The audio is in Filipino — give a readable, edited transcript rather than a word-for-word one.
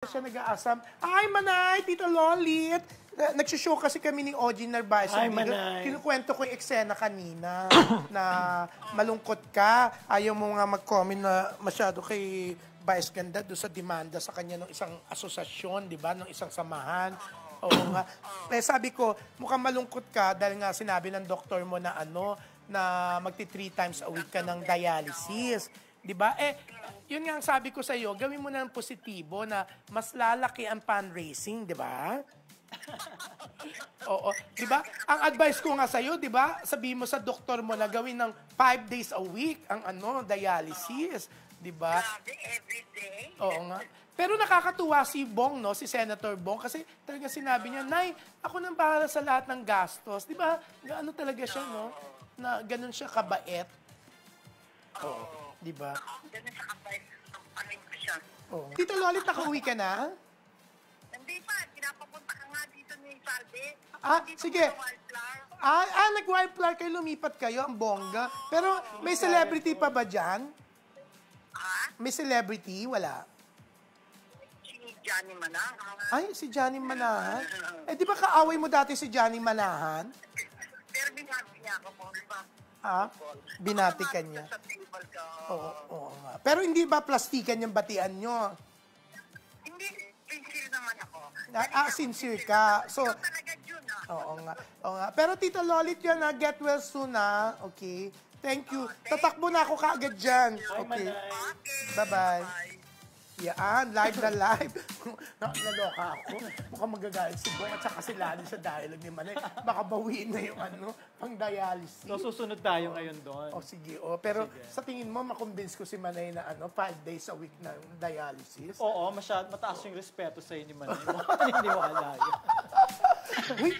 Siya nag-aasam. Ay, Manay, Tita Lolit. Nagsushow kasi kami ni Ogie Narvaez. Ay, Manay. Kinukwento ko yung eksena kanina na malungkot ka. Ayaw mo nga mag-comment na masyado kay Vice Ganda doon sa demanda sa kanya ng isang asosasyon, di ba? Ng isang samahan. Oo nga. Eh, sabi ko, mukhang malungkot ka dahil nga sinabi ng doktor mo na na magti 3 times a week ka ng dialysis. Di ba? Eh, yun nga ang sabi ko sa iyo, gawin mo na ng positibo na mas lalaki ang fundraising, di ba? Oo. Di ba? Ang advice ko nga sa iyo, di ba? Sabihin mo sa doktor mo na gawin ng 5 days a week ang dialysis. Di ba? Grabe, everyday. Oo nga. Pero nakakatuwa si Bong, no? Si Senator Bong, kasi talaga sinabi niya, Nay, ako nang bahala sa lahat ng gastos. Di ba? Ano talaga siya, no? Na ganun siya kabait. Oo. Di ba? Ganun sa kapay, panin ko siya. Oo. Tito Lolit, nakauwi ka na? Hindi pa, pinapapunta ka nga dito ni Salve. Ah, Dito sige. sa Wildflower. Nag-wildflower kayo, lumipat kayo, ang bongga. Pero may celebrity pa ba dyan? Ha? May celebrity? Wala. Si Johnny Manang. Ay, si Johnny Manahan? Eh, di ba kaaway mo dati si Johnny Manahan? Pero binabi niya ako po, di ba? Ah, binati ka niya. Sa table ka. Oo nga. Pero hindi ba plastikan yung batian nyo? Hindi, sincere naman ako. Sincere ka. So, Ikaw talaga yun, ha? oo nga. Pero Tita Lolit yun, get well soon, ha? Okay. Thank you. Tatakbo na ako kaagad dyan. Okay. Bye-bye. Yan, live na live. Naloka ako. Mukhang magagalit si Bong at saka si Lani sa dialogue ni Manay. Baka bawiin na yung pang-dialysis. So, susunod tayo ngayon doon. Sige. Pero sa tingin mo, makonvince ko si Manay na 5 days a week na yung dialysis? Oo, mataas yung respeto sa'yo ni Manay. Hindi mo kalaya. Uy!